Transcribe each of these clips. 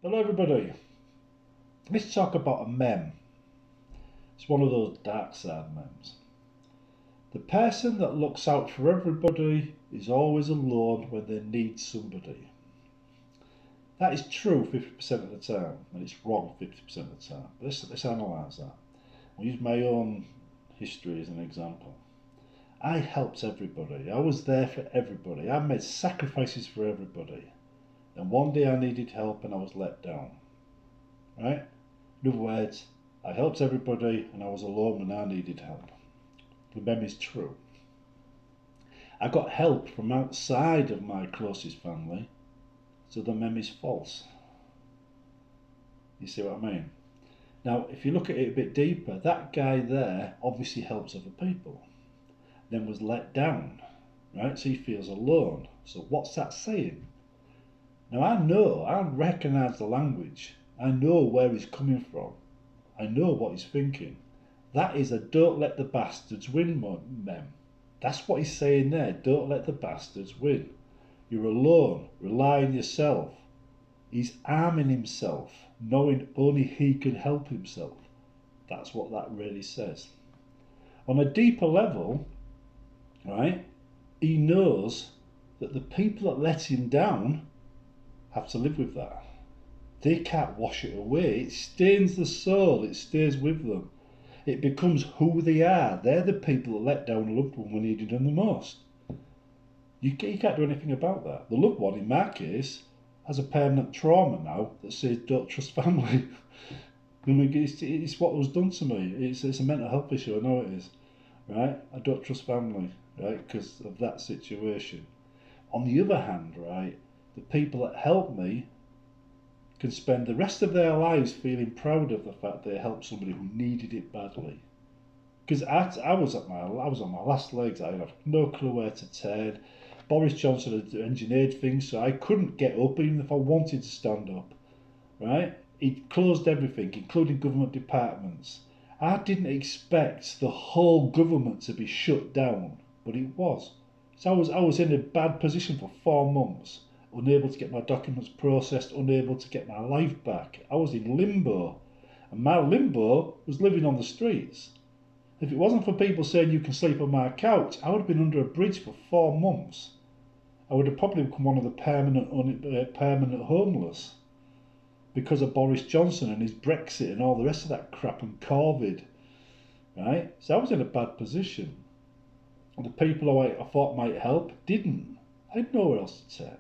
Hello everybody. Let's talk about a mem. It's one of those dark side memes. The person that looks out for everybody is always alone when they need somebody. That is true 50% of the time, and it's wrong 50% of the time. Let's analyse that. I'll use my own history as an example. I helped everybody. I was there for everybody. I made sacrifices for everybody. And one day I needed help and I was let down. Right? In other words, I helped everybody and I was alone when I needed help. The meme is true. I got help from outside of my closest family, so the meme is false. You see what I mean? Now, if you look at it a bit deeper, that guy there obviously helps other people, then was let down, right? So he feels alone. So what's that saying? Now I recognise the language. I know where he's coming from. I know what he's thinking. That is a don't let the bastards win mem. That's what he's saying there. Don't let the bastards win. You're alone. Rely on yourself. He's arming himself, knowing only he can help himself. That's what that really says. On a deeper level, right, he knows that the people that let him down have to live with that. They can't wash it away. It stains the soul. It stays with them. It becomes who they are. They're the people that let down a loved one when needed them the most. You can't do anything about that. The loved one, in my case, has a permanent trauma now that says don't trust family. I mean, it's what was done to me. It's a mental health issue. I know it is. Right? I don't trust family. Right? Because of that situation. On the other hand, right, the people that help me can spend the rest of their lives feeling proud of the fact they helped somebody who needed it badly. Because I was on my last legs. I had no clue where to turn. Boris Johnson had engineered things so I couldn't get up even if I wanted to stand up. Right? He closed everything, including government departments. I didn't expect the whole government to be shut down, but it was. So I was in a bad position for 4 months, unable to get my documents processed, unable to get my life back. I was in limbo. And my limbo was living on the streets. If it wasn't for people saying you can sleep on my couch, I would have been under a bridge for 4 months. I would have probably become one of the permanent homeless because of Boris Johnson and his Brexit and all the rest of that crap and COVID. Right? So I was in a bad position. And the people who I thought might help didn't. I had nowhere else to turn.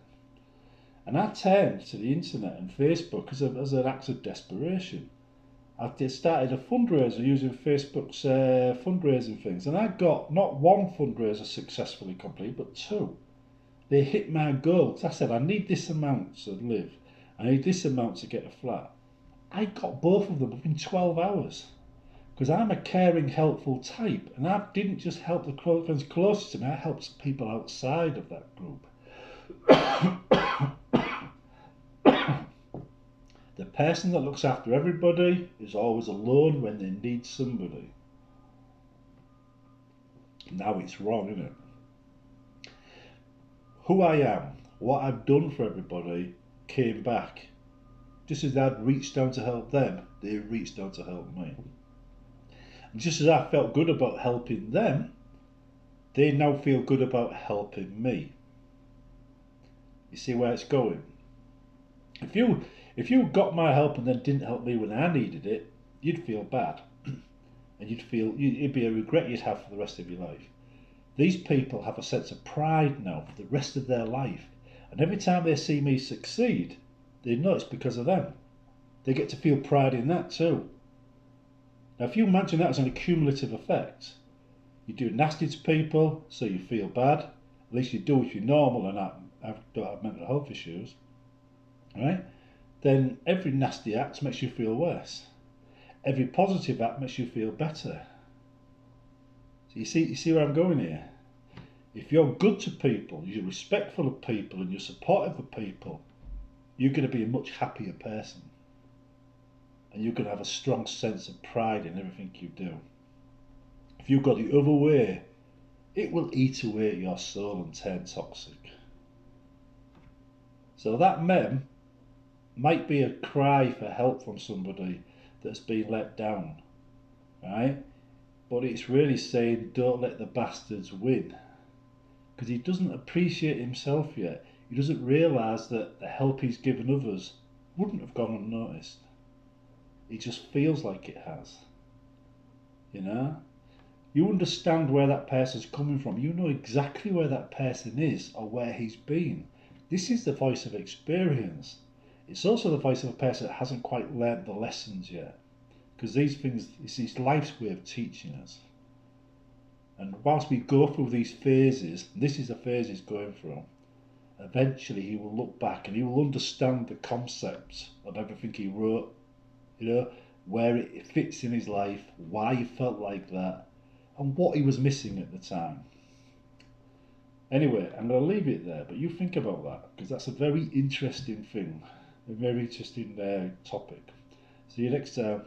And I turned to the internet and Facebook as an act of desperation. I started a fundraiser using Facebook's fundraising things, and I got not one fundraiser successfully complete, but two. They hit my goal because I said I need this amount to live, I need this amount to get a flat. I got both of them within 12 hours because I'm a caring, helpful type, and I didn't just help the friends closest to me, I helped people outside of that group. The person that looks after everybody is always alone when they need somebody. Now it's wrong, isn't it? Who I am, what I've done for everybody, came back. Just as I'd reached down to help them, they reached down to help me. And just as I felt good about helping them, they now feel good about helping me. You see where it's going? If you got my help and then didn't help me when I needed it, you'd feel bad. And it'd be a regret you'd have for the rest of your life. These people have a sense of pride now for the rest of their life. And every time they see me succeed, they know it's because of them. They get to feel pride in that too. Now, if you imagine that as an accumulative effect, you do nasty to people, so you feel bad. At least you do if you're normal and don't have mental health issues. Right? Then every nasty act makes you feel worse. Every positive act makes you feel better. So you see where I'm going here? If you're good to people, you're respectful of people and you're supportive of people, you're going to be a much happier person. And you're going to have a strong sense of pride in everything you do. If you go the other way, it will eat away at your soul and turn toxic. So that mem might be a cry for help from somebody that's been let down, right? But it's really saying, don't let the bastards win. Because he doesn't appreciate himself yet. He doesn't realise that the help he's given others wouldn't have gone unnoticed. He just feels like it has. You know? You understand where that person's coming from. You know exactly where that person is or where he's been. This is the voice of experience. It's also the voice of a person that hasn't quite learnt the lessons yet. Because these things, it's his life's way of teaching us. And whilst we go through these phases, this is the phase he's going through, eventually he will look back and he will understand the concepts of everything he wrote, you know, where it fits in his life, why he felt like that, and what he was missing at the time. Anyway, I'm going to leave it there, but you think about that, because that's a very interesting thing, a very interesting topic. See you next time.